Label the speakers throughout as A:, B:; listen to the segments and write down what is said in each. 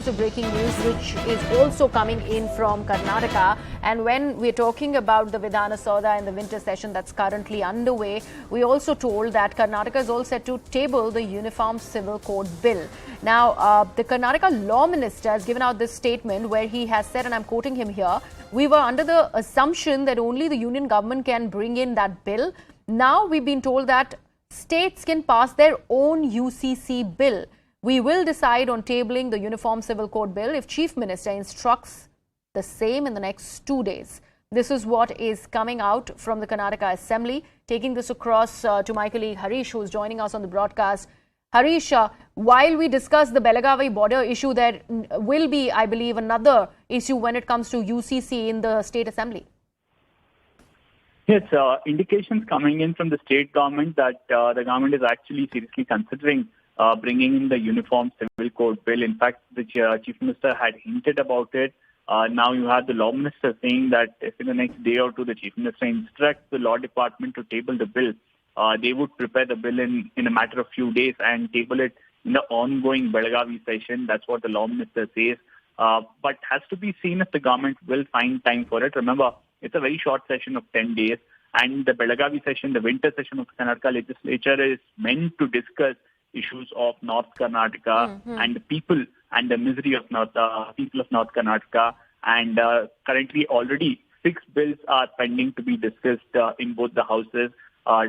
A: of breaking news which is also coming in from Karnataka. And when we're talking about the Vidhana Sabha and the winter session that's currently underway, we also told that Karnataka is all set to table the Uniform Civil Code Bill. Now, the Karnataka Law Minister has given out this statement where he has said, and I'm quoting him here, "We were under the assumption that only the Union Government can bring in that bill. Now we've been told that states can pass their own UCC bill. We will decide on tabling the Uniform Civil Code Bill if Chief Minister instructs the same in the next 2 days." This is what is coming out from the Karnataka Assembly. Taking this across to my colleague Harish, who is joining us on the broadcast. Harish, while we discuss the Belagavi border issue, there will be, I believe, another issue when it comes to UCC in the State Assembly.
B: Yes, indications coming in from the state government that the government is actually seriously considering bringing in the Uniform Civil Code Bill. In fact, the Chief Minister had hinted about it. Now you have the Law Minister saying that if in the next day or two the Chief Minister instructs the Law Department to table the bill, they would prepare the bill in a matter of few days and table it in the ongoing Belagavi session. That's what the Law Minister says. But has to be seen if the government will find time for it. Remember, it's a very short session of 10 days. And the Belagavi session, the winter session of the Karnataka legislature, is meant to discuss issues of North Karnataka and the people and the misery of people of North Karnataka. And currently already 6 bills are pending to be discussed in both the houses.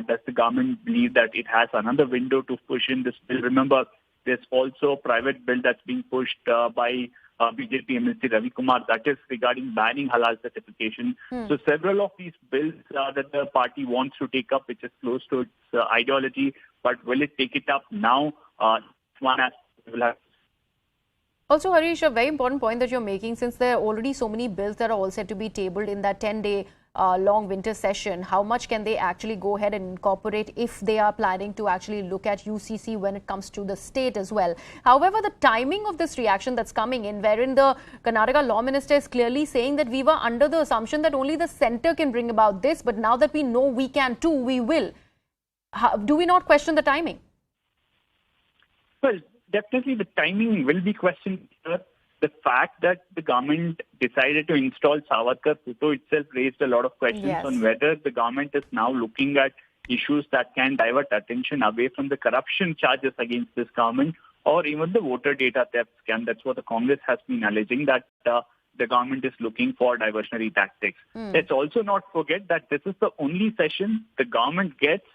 B: Does the government believe that it has another window to push in this bill? Remember, there's also a private bill that's being pushed by BJP MLC Ravi Kumar, that is regarding banning halal certification. So several of these bills that the party wants to take up, which is close to its ideology, but will it take it up now? One aspect will have.
A: Also, Harish, a very important point that you're making, since there are already so many bills that are all set to be tabled in that 10-day long winter session, how much can they actually go ahead and incorporate if they are planning to actually look at UCC when it comes to the state as well? However, the timing of this reaction that's coming in, wherein the Karnataka Law Minister is clearly saying that we were under the assumption that only the centre can bring about this, but now that we know we can too, we will. Do we not question the timing?
B: Well, definitely the timing will be questioned. The fact that the government decided to install Savarkar photo itself raised a lot of questions on whether the government is now looking at issues that can divert attention away from the corruption charges against this government or even the voter data theft scam. That's what the Congress has been alleging, that the government is looking for diversionary tactics. Let's also not forget that this is the only session the government gets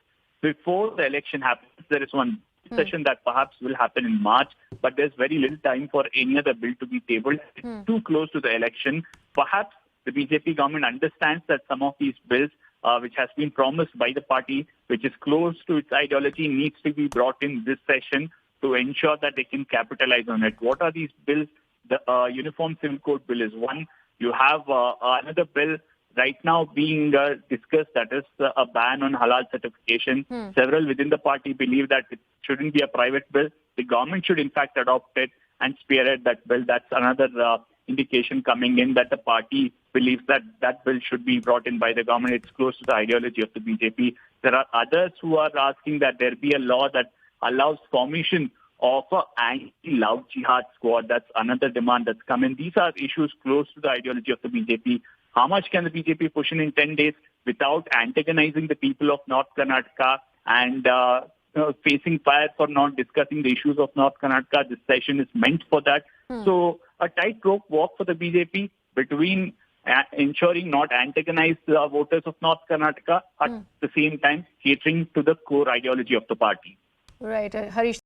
B: before the election happens. There is one session that perhaps will happen in March, but there's very little time for any other bill to be tabled. It's too close to the election. Perhaps the BJP government understands that some of these bills, which has been promised by the party, which is close to its ideology, needs to be brought in this session to ensure that they can capitalize on it. What are these bills? The Uniform Civil Code Bill is one. You have another bill right now being discussed, that is a ban on halal certification. Several within the party believe that it shouldn't be a private bill. The government should in fact adopt it and spearhead that bill. That's another indication coming in that the party believes that that bill should be brought in by the government. It's close to the ideology of the BJP. There are others who are asking that there be a law that allows formation of an anti-love jihad squad. That's another demand that's come in. These are issues close to the ideology of the BJP. How much can the BJP push in 10 days without antagonizing the people of North Karnataka and facing fire for not discussing the issues of North Karnataka? This session is meant for that. So a tightrope walk for the BJP between ensuring not antagonize the voters of North Karnataka at the same time catering to the core ideology of the party.
A: Right, Harish.